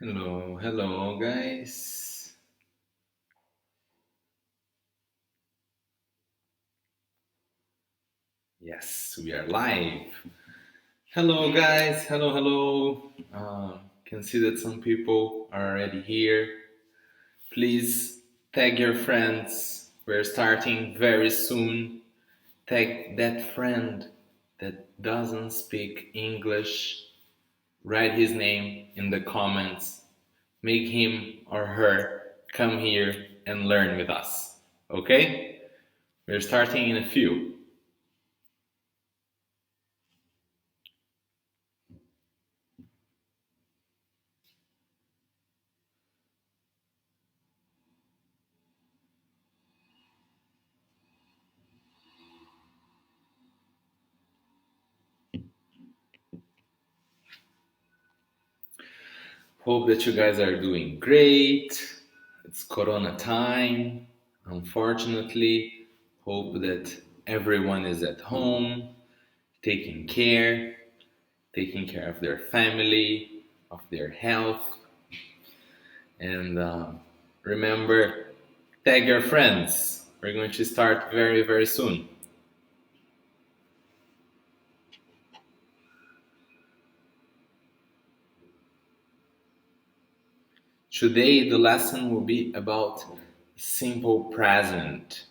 Hello guys. Yes, we are live. Hello guys, hello. Can see that some people are already here. Please tag your friends. We're starting very soon. Tag that friend that doesn't speak English. Write his name in the comments. Make him or her come here and learn with us. Okay? We're starting in a few. Hope that you guys are doing great. It's Corona time, unfortunately. Hope that everyone is at home, taking care, taking care of their family, of their health. And remember, tag your friends. We're going to start very soon. Today, the lesson will be about simple present.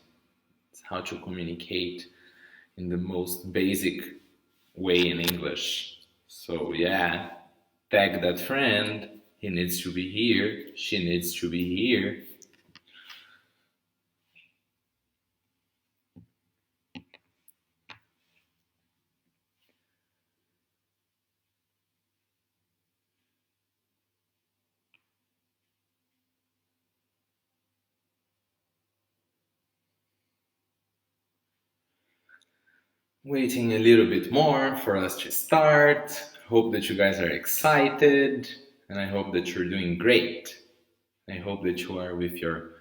It's how to communicate in the most basic way in English. So yeah, tag that friend. He needs to be here. She needs to be here. Waiting a little bit more for us to start. Hope that you guys are excited, and I hope that you're doing great. I hope that you are with your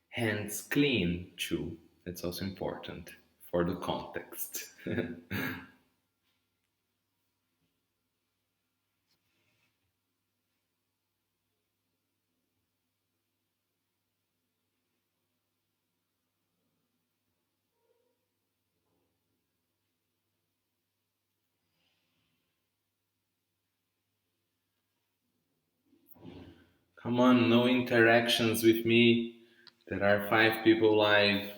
hands clean too. That's also important for the context. Come on, no interactions with me. There are 5 people live.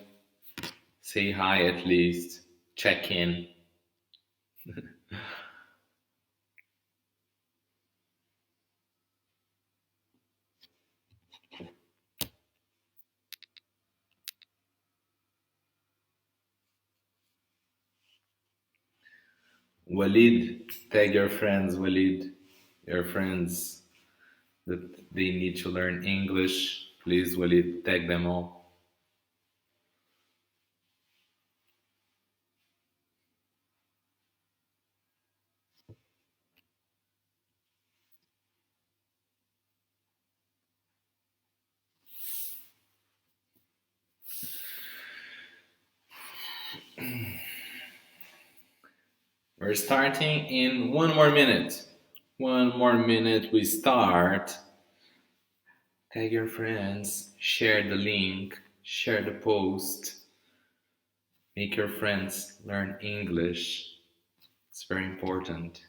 Say hi at least. Check in. Walid, tag your friends, Walid. Your friends that they need to learn English. Please, Walid, tag them all. We're starting in 1 more minute. 1 more minute, we start. Tag your friends, share the link, share the post. Make your friends learn English. It's very important.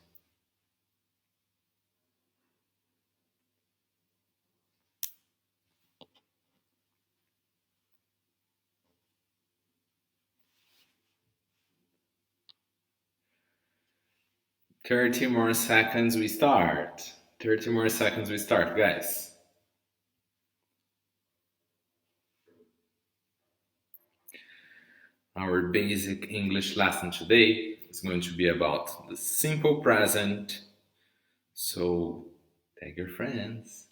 30 more seconds, we start. 30 more seconds, we start, guys. Our basic English lesson today is going to be about the simple present. So, tag your friends.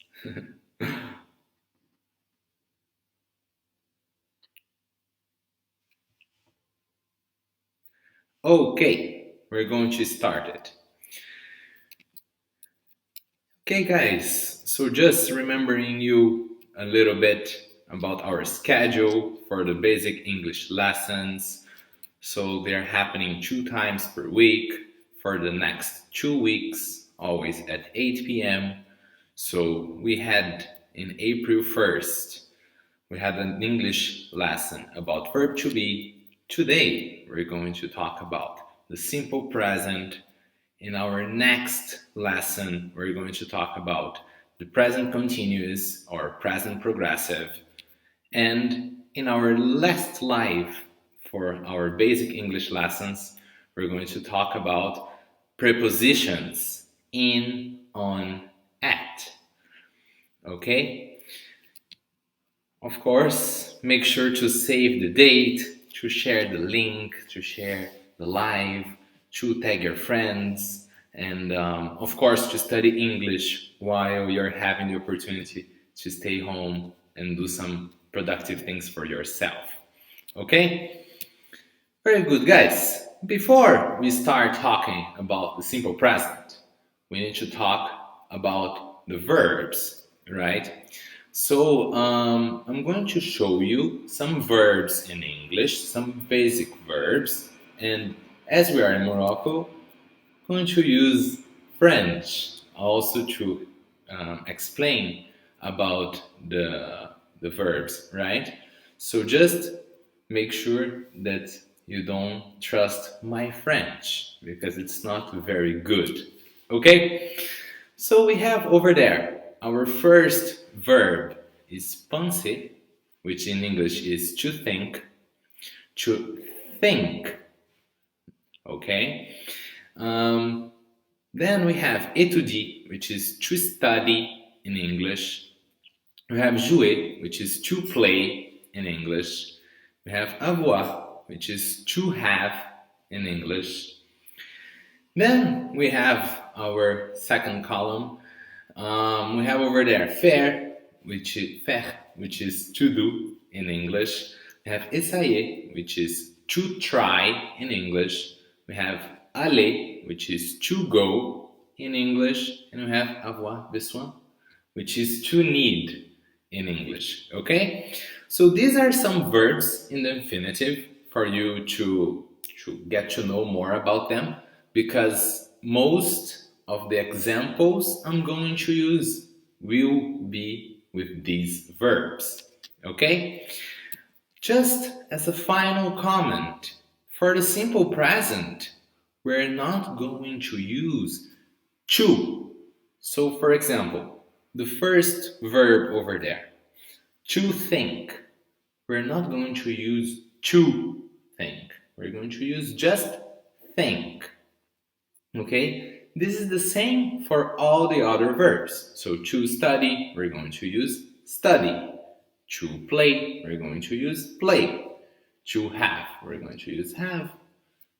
Okay, we're going to start it. Okay, guys, so just remembering you a little bit about our schedule for the basic English lessons. So they're happening 2 times per week for the next 2 weeks, always at 8 p.m. So we had in April 1st, we had an English lesson about verb to be. Today, we're going to talk about the simple present. In our next lesson, we're going to talk about the present continuous or present progressive. And in our last live for our basic English lessons, we're going to talk about prepositions in, on, at. Okay? Of course, make sure to save the date, to share the link, to share the live, to tag your friends, and of course, to study English while you're having the opportunity to stay home and do some productive things for yourself. Okay? Very good, guys. Before we start talking about the simple present, we need to talk about the verbs, right? So I'm going to show you some verbs in English, some basic verbs, and as we are in Morocco, I'm going to use French also to explain about the verbs, right? So just make sure that you don't trust my French because it's not very good. Okay? So we have over there our first verb is penser, which in English is to think. To think. Okay? Then we have étudier, which is to study in English. We have jouer, which is to play in English. We have avoir, which is to have in English. Then we have our second column. We have over there faire, which is to do in English. We have essayer, which is to try in English. We have aller, which is to go in English. And we have avoir, this one, which is to need in English. Okay? So these are some verbs in the infinitive for you to get to know more about them, because most of the examples I'm going to use will be with these verbs. Okay? Just as a final comment, for the simple present, we're not going to use to. So, for example, the first verb over there, to think, we're not going to use to think. We're going to use just think. Okay? This is the same for all the other verbs. So to study, we're going to use study. To play, we're going to use play. To have, we're going to use have.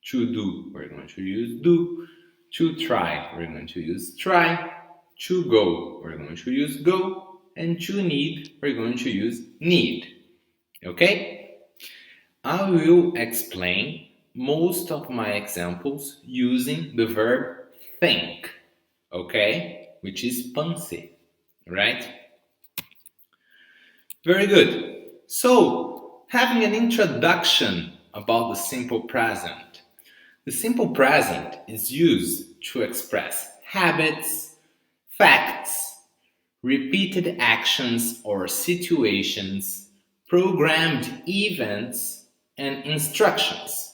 To do, we're going to use do. To try, we're going to use try. To go, we're going to use go. And to need, we're going to use need. Okay? I will explain most of my examples using the verb think, okay? Which is penser, right? Very good. So, having an introduction about the simple present. The simple present is used to express habits, facts, repeated actions or situations, programmed events, and instructions.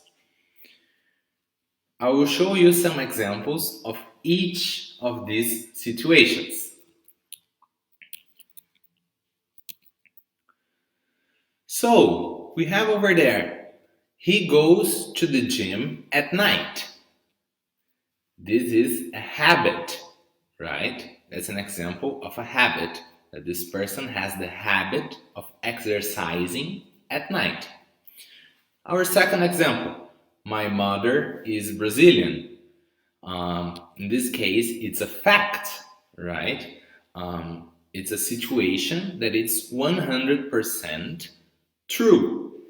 I will show you some examples of each of these situations. So, we have over there, he goes to the gym at night. This is a habit, right? That's an example of a habit, that this person has the habit of exercising at night. Our second example, my mother is Brazilian. In this case, it's a fact, right? It's a situation that it's 100% true.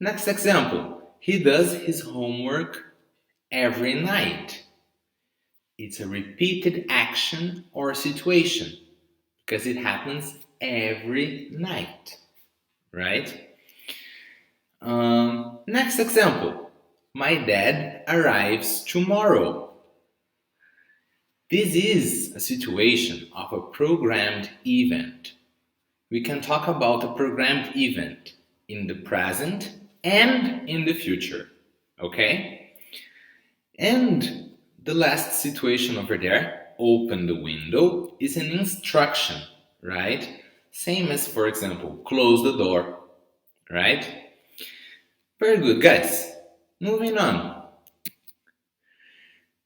Next example, he does his homework every night. It's a repeated action or situation because it happens every night, right? Next example, my dad arrives tomorrow. This is a situation of a programmed event. We can talk about a programmed event in the present and in the future, okay? And the last situation over there, open the window, is an instruction, right? Same as, for example, close the door, right? Very good, guys. Moving on.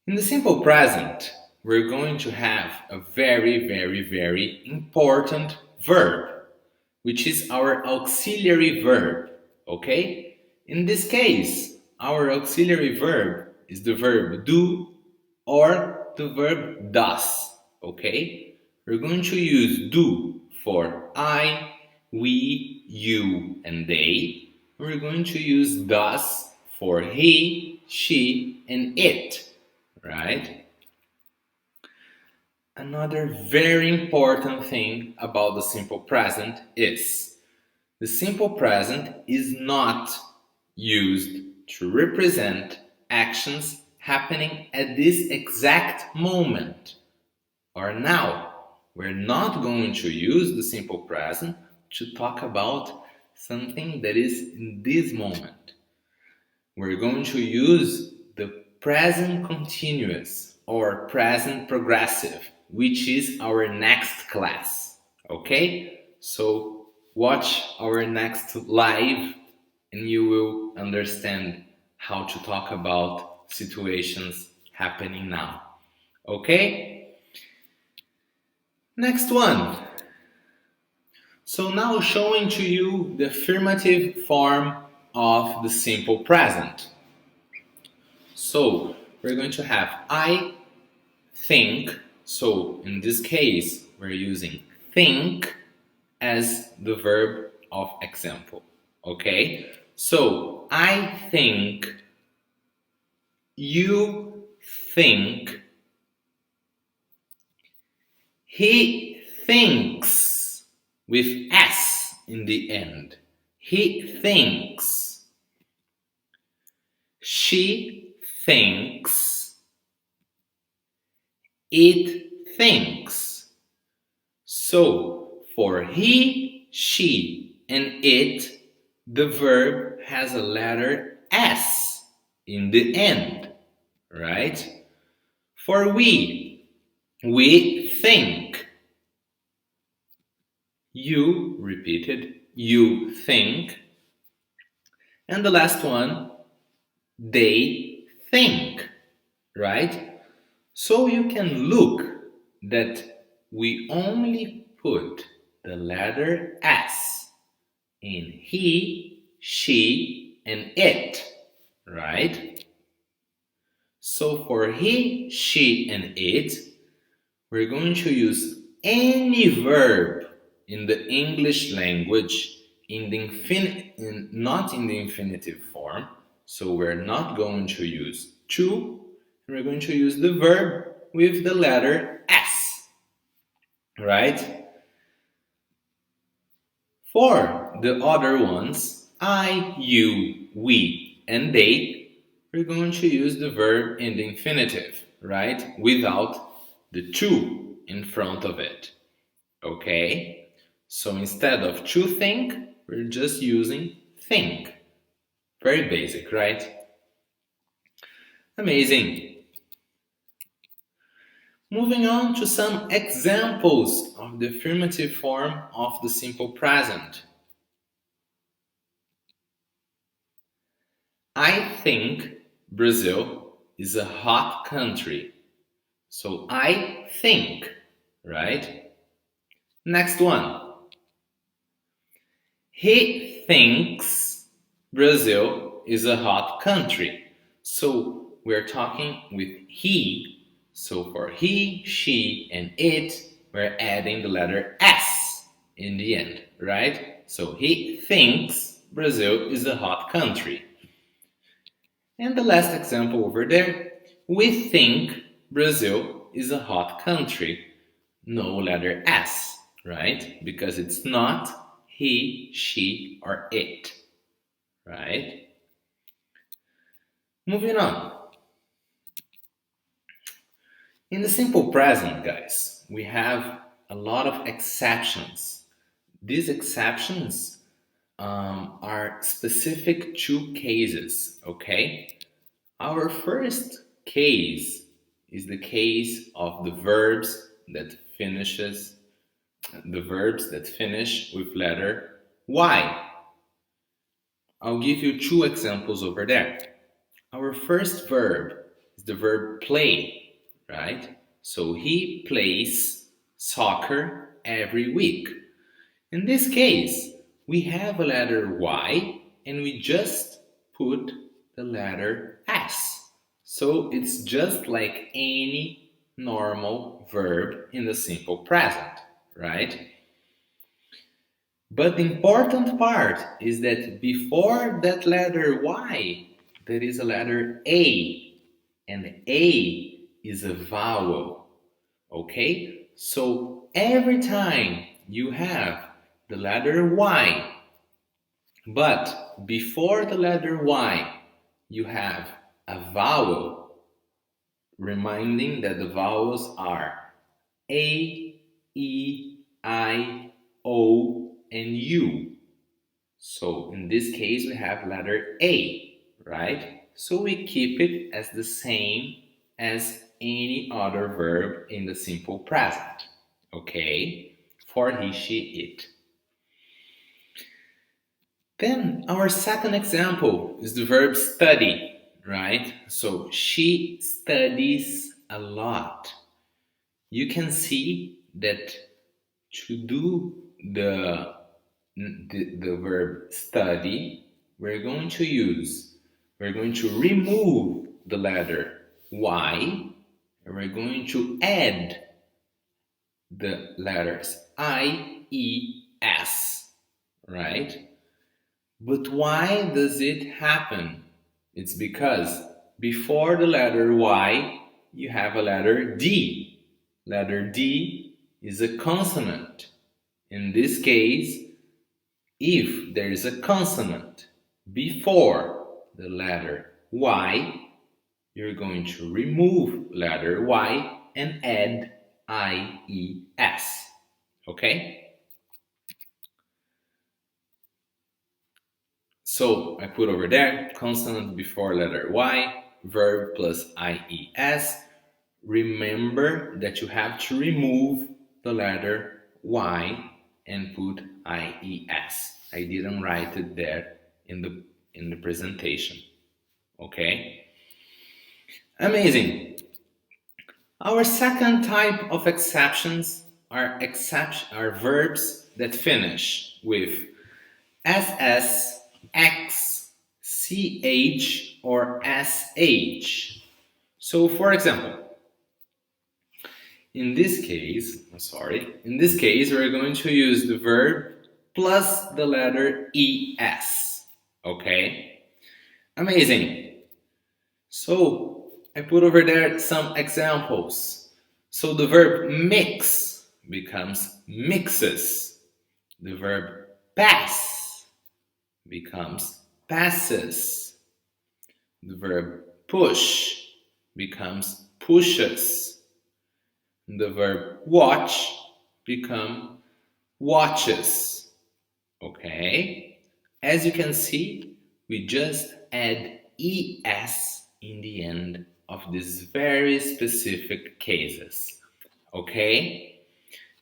In the simple present, we're going to have a very important verb, which is our auxiliary verb, okay? In this case, our auxiliary verb is the verb do or the verb does, okay? We're going to use do for I, we, you, and they. We're going to use does for he, she, and it, right? Another very important thing about the simple present is the simple present is not used to represent actions happening at this exact moment or now. We're not going to use the simple present to talk about something that is in this moment. We're going to use the present continuous or present progressive, which is our next class. Okay? So watch our next live and you will understand how to talk about situations happening now. Okay? Next one. So now showing to you the affirmative form of the simple present. So we're going to have I think. So in this case, we're using think as the verb of example. Okay? So I think, you think, he thinks with S in the end. He thinks. She thinks. It thinks. So for he, she, and it, the verb has a letter S in the end, right? For we think. You repeated, you think. And the last one, they think, right? So you can look that we only put the letter S in he, she, and it, right? So for he, she, and it, we're going to use any verb in the English language not in the infinitive form. So we're not going to use to, and we're going to use the verb with the letter S, right? For the other ones, I, you, we, and they, we're going to use the verb in the infinitive, right? Without the to in front of it. Okay? So instead of to think, we're just using think. Very basic, right? Amazing. Moving on to some examples of the affirmative form of the simple present. I think Brazil is a hot country. So I think, right? Next one. He thinks Brazil is a hot country. So we're talking with he. So for he, she, and it, we're adding the letter S in the end, right? So he thinks Brazil is a hot country. And the last example over there, we think Brazil is a hot country. No letter S, right? Because it's not he, she, or it, right? Moving on. In the simple present, guys, we have a lot of exceptions. These exceptions are specific to cases, okay? Our first case is the case of the verbs that finish with letter Y. I'll give you two examples over there. Our first verb is the verb play, right? So he plays soccer every week. In this case, we have a letter Y and we just put the letter S. So it's just like any normal verb in the simple present, right? But the important part is that before that letter Y, there is a letter A, and A is a vowel, okay? So every time you have the letter Y, but before the letter Y, you have a vowel, reminding that the vowels are A, E, I, O, and U. So in this case, we have letter A, right? So we keep it as the same as any other verb in the simple present, okay? For he, she, it. Then our second example is the verb study, right? So she studies a lot. You can see that to do the verb study, we're going to remove the letter Y, and we're going to add the letters I, E, S, right? But why does it happen? It's because before the letter Y, you have a letter D. Letter D is a consonant. In this case, if there is a consonant before the letter Y, you're going to remove letter Y and add I-E-S. Okay? So I put over there, consonant before letter Y, verb plus I-E-S. Remember that you have to remove the letter Y and put I-E-S. I didn't write it there in the presentation. Okay? Amazing. Our second type of exceptions are verbs that finish with SS, X, CH, or SH. So for example, in this case, we're going to use the verb plus the letter ES. Okay? Amazing. So I put over there some examples. So the verb mix becomes mixes. The verb pass becomes passes. The verb push becomes pushes. The verb watch becomes watches. Okay? As you can see, we just add ES in the end of these very specific cases. Okay?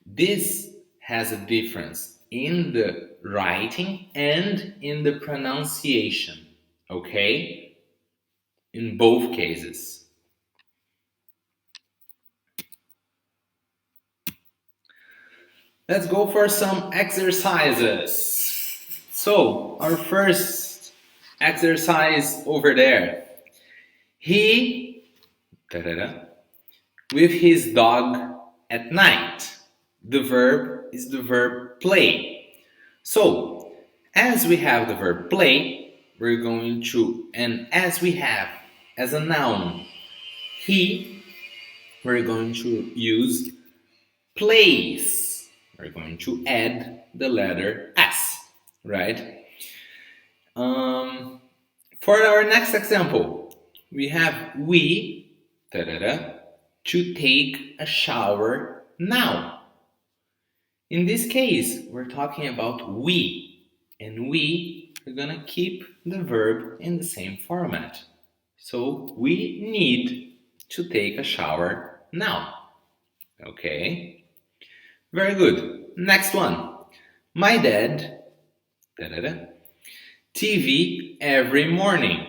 This has a difference in the writing and in the pronunciation. Okay? In both cases. Let's go for some exercises. So, our first exercise over there. He, with his dog at night. The verb is the verb play. So, as we have the verb play, we're going to, and as we have as a noun, he, we're going to use plays. We're going to add the letter S, right? For our next example, we have we, to take a shower now. In this case, we're talking about we, and we are gonna keep the verb in the same format. So we need to take a shower now. Okay? Very good. Next one. My dad, TV every morning.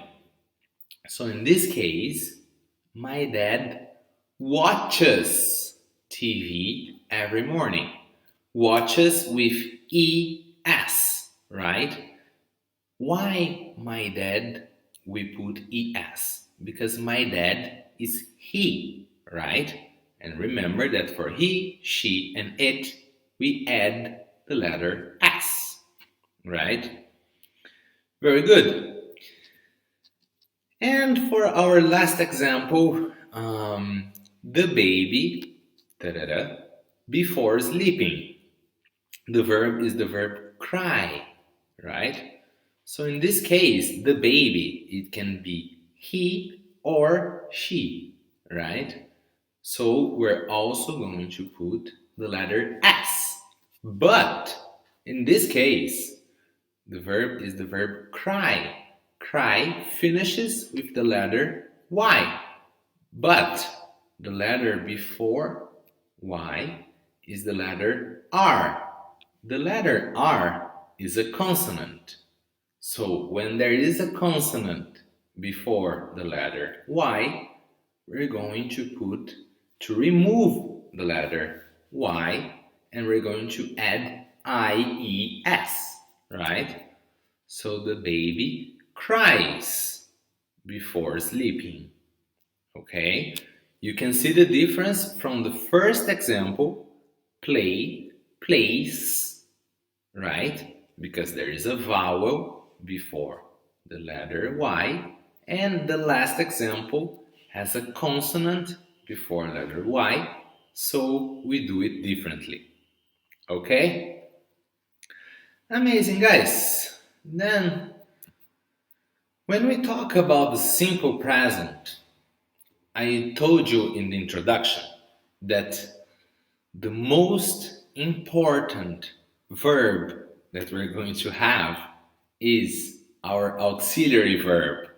So in this case, my dad watches TV every morning. Watches with ES, right? Why my dad we put ES? Because my dad is he, right? And remember that for he, she, and it, we add the letter S, right? Very good. And for our last example, the baby, before sleeping. The verb is the verb cry, right? So in this case, the baby, it can be he or she, right? So we're also going to put the letter S. But in this case, the verb is the verb cry. Cry finishes with the letter Y. But the letter before Y is the letter R. The letter R is a consonant. So when there is a consonant before the letter Y, we're going to remove the letter Y, and we're going to add IES, right? So the baby cries before sleeping, okay? You can see the difference from the first example, play, plays, right? Because there is a vowel before the letter Y, and the last example has a consonant before letter Y, so we do it differently. Okay? Amazing, guys. Then, when we talk about the simple present, I told you in the introduction that the most important verb that we're going to have is our auxiliary verb,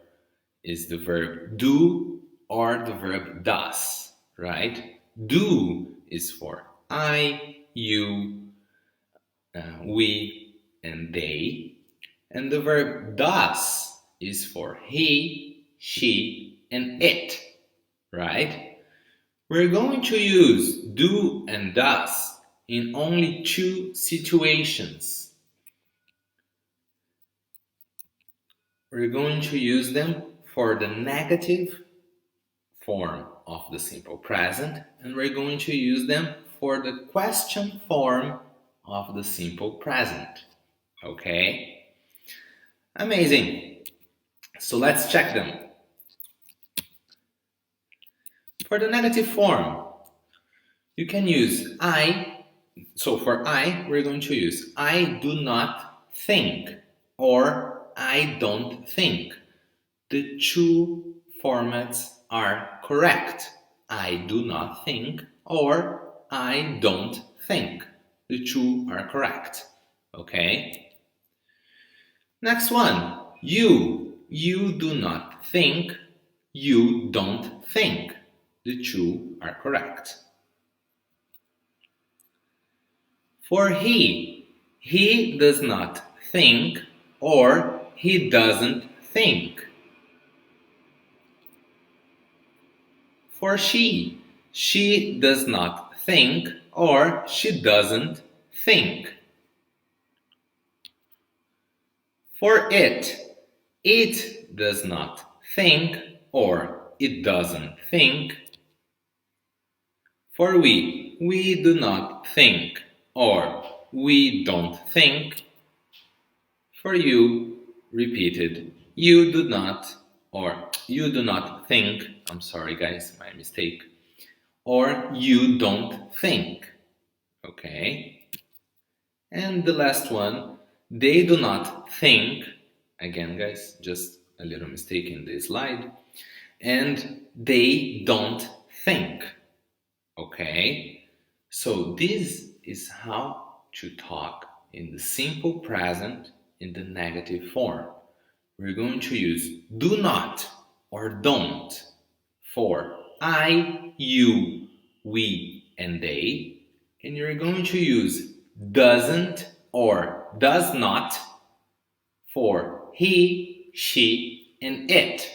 is the verb do or the verb does, right? Do is for I, you, we, and they. And the verb does is for he, she, and it, right? We're going to use do and does in only two situations. We're going to use them for the negative form of the simple present, and we're going to use them for the question form of the simple present. Okay? Amazing. So let's check them. For the negative form, you can use I. So for I, we're going to use I do not think or I don't think. The two formats are correct. I do not think or I don't think. The two are correct. Okay? Next one. You. You do not think. You don't think. The two are correct. For he does not think or he doesn't think. For she does not think or she doesn't think. For it does not think or it doesn't think. For we do not think or we don't think. For you, repeated, you do not or you do not think. I'm sorry guys, my mistake. Or you don't think. Okay? And the last one, they do not think. Again guys, just a little mistake in the slide. And they don't think. Okay? So this is how to talk in the simple present in the negative form. We're going to use do not or don't for I, you, we, and they. And you're going to use doesn't or does not for he, she, and it.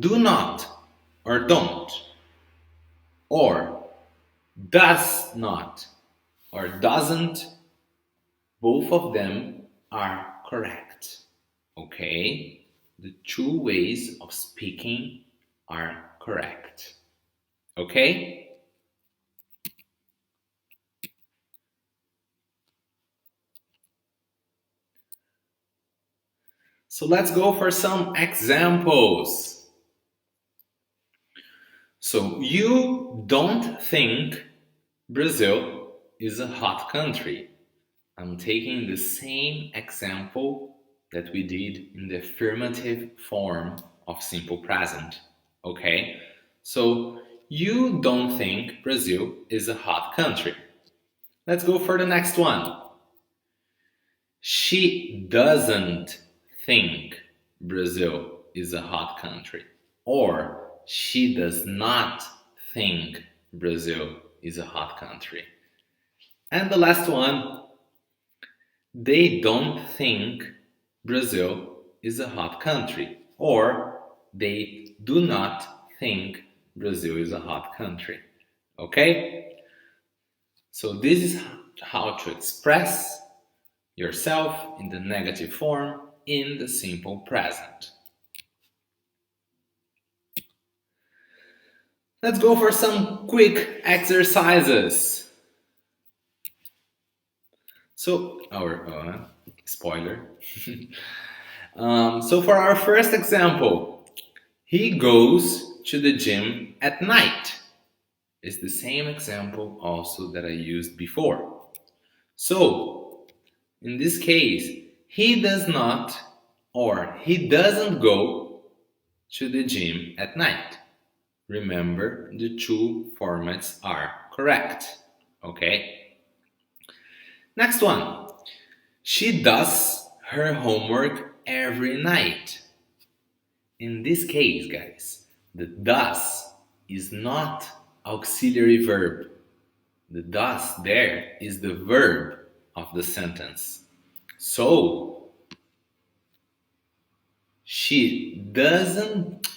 Do not or don't or does not or doesn't, both of them are correct. Okay? The two ways of speaking are correct. Okay? So let's go for some examples. So you don't think Brazil is a hot country. I'm taking the same example that we did in the affirmative form of simple present. Okay? So you don't think Brazil is a hot country. Let's go for the next one. She doesn't think Brazil is a hot country. Or she does not think Brazil is a hot country. And the last one, they don't think Brazil is a hot country. Or they do not think Brazil is a hot country. Okay? So this is how to express yourself in the negative form in the simple present. Let's go for some quick exercises. So, our spoiler. So for our first example, he goes to the gym at night. It's the same example also that I used before. So, in this case, he does not or he doesn't go to the gym at night. Remember, the two formats are correct. Okay? Next one. She does her homework every night. In this case, guys, the does is not auxiliary verb. The does there is the verb of the sentence. So, she doesn't,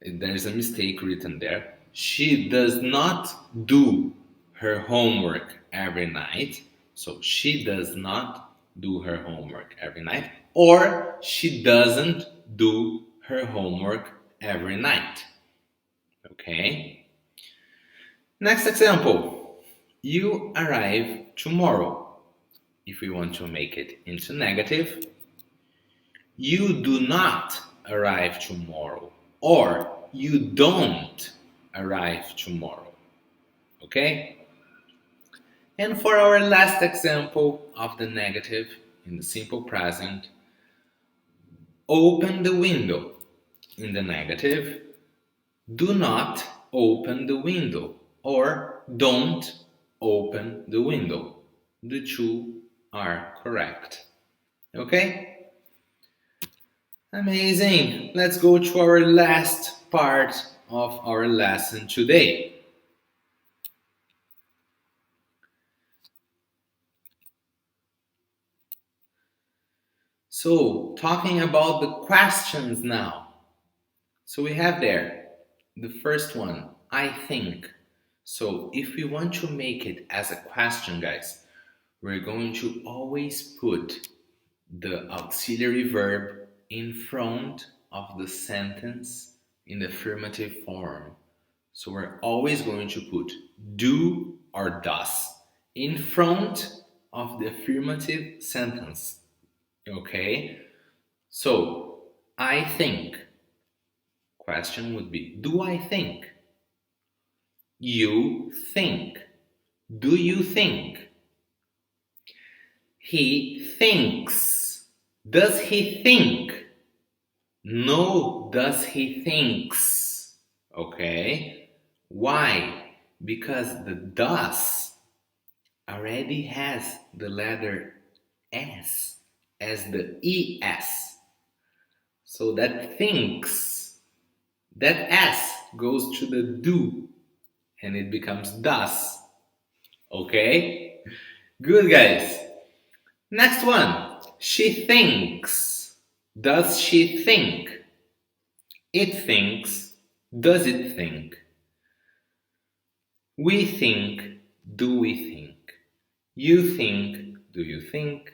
there's a mistake written there. She does not do her homework every night. So, she does not do her homework every night. Or she doesn't do her homework every night. Okay? Next example. You arrive tomorrow. If we want to make it into negative, you do not arrive tomorrow. Or you don't arrive tomorrow. Okay? And for our last example of the negative in the simple present, open the window. In the negative, do not open the window or don't open the window. The two are correct. Okay? Amazing. Let's go to our last part of our lesson today. So, talking about the questions now. So we have there the first one, I think. So if we want to make it as a question, guys, we're going to always put the auxiliary verb in front of the sentence in the affirmative form. So we're always going to put do or does in front of the affirmative sentence. Okay? So, I think. Question would be, do I think? You think. Do you think? He thinks. Does he think? No, does he thinks? Okay? Why? Because the does already has the letter S as the ES. So that thinks, that S goes to the do and it becomes does. Okay? Good, guys. Next one. She thinks. Does she think? It thinks. Does it think? We think. Do we think? You think. Do you think?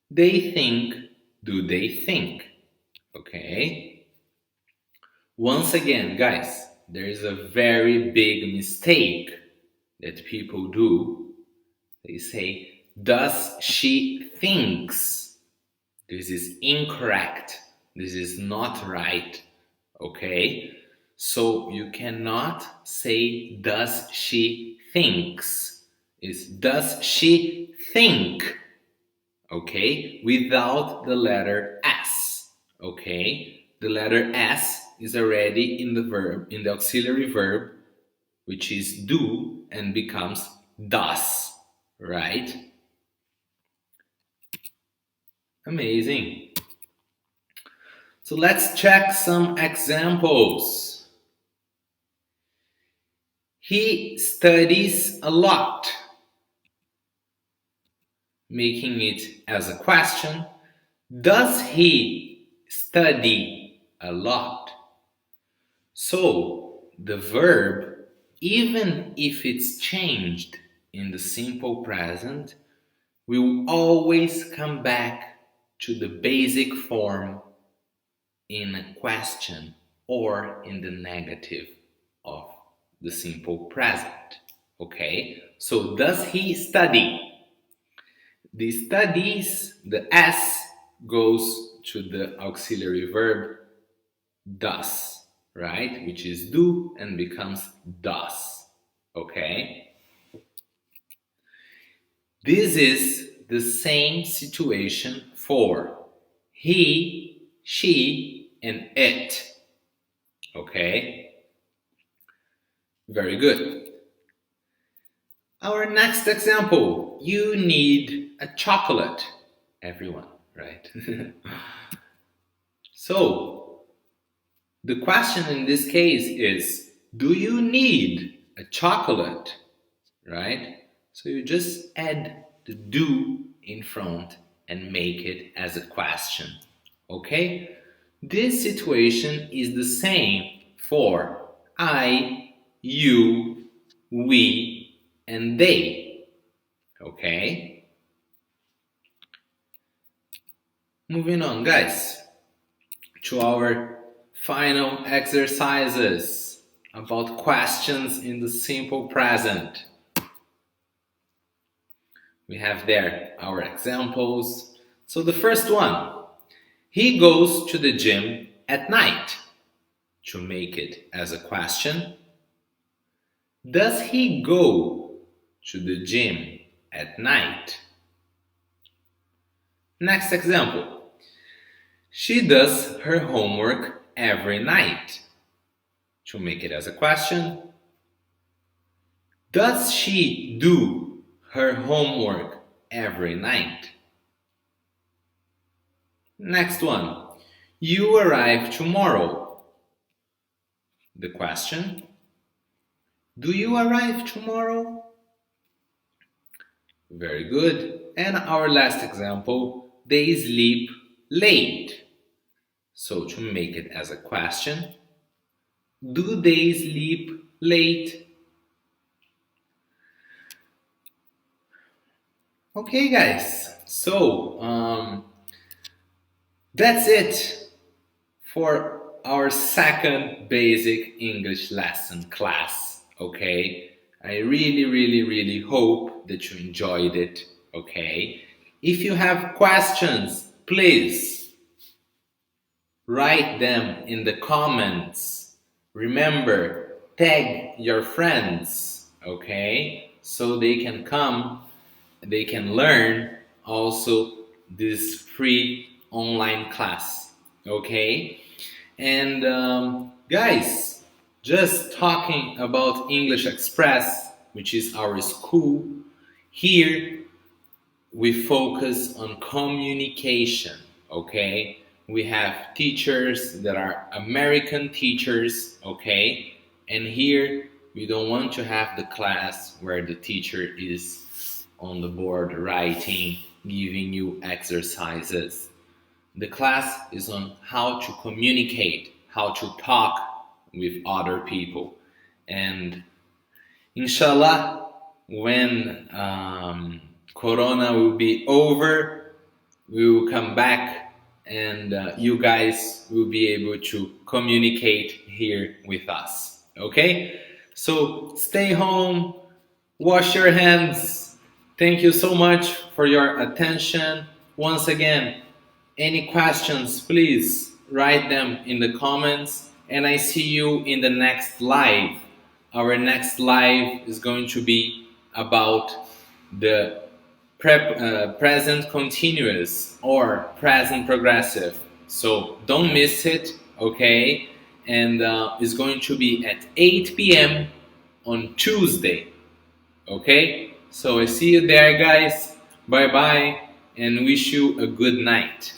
They think. Do they think? Okay? Once again, guys, there is a very big mistake that people do. They say, does she thinks? This is incorrect. This is not right. Okay? So you cannot say, does she thinks? It's, does she think? Okay? Without the letter S. Okay? The letter S is already in the verb, in the auxiliary verb, which is do, and becomes does. Right? Amazing. So let's check some examples. He studies a lot. Making it as a question. Does he study a lot? So the verb, even if it's changed in the simple present, will always come back to the basic form in a question or in the negative of the simple present. Okay? So does he study? The studies, the S goes to the auxiliary verb does, right? Which is do and becomes does. Okay? This is the same situation for he, she, and it. Okay? Very good. Our next example, you need a chocolate. Everyone, right? So, the question in this case is, do you need a chocolate? Right? So you just add the do in front and make it as a question. Okay? This situation is the same for I, you, we, and they. Okay? Moving on, guys, to our final exercises about questions in the simple present. We have there our examples. So the first one, he goes to the gym at night. To make it as a question, does he go to the gym at night? Next example, she does her homework every night. To make it as a question, does she do her homework every night? Next one, you arrive tomorrow. The question, do you arrive tomorrow? Very good. And our last example, they sleep late. So to make it as a question, do they sleep late? Okay, guys. So that's it for our second basic English lesson class. Okay, I really hope that you enjoyed it. Okay, if you have questions, please write them in the comments. Remember, tag your friends, okay, so they can come, they can learn also this free online class. Okay, and guys, just talking about English Express, which is our school. Here we focus on communication, okay? We have teachers that are American teachers, okay? And here we don't want to have the class where the teacher is on the board writing, giving you exercises. The class is on how to communicate, how to talk with other people. And inshallah, when Corona will be over, we will come back and you guys will be able to communicate here with us. Okay? So stay home, wash your hands. Thank you so much for your attention. Once again, any questions, please write them in the comments, and I see you in the next live. Our next live is going to be about the present continuous or present progressive. So don't miss it, okay? And it's going to be at 8 p.m. on Tuesday, okay? So I see you there, guys. Bye bye, and wish you a good night.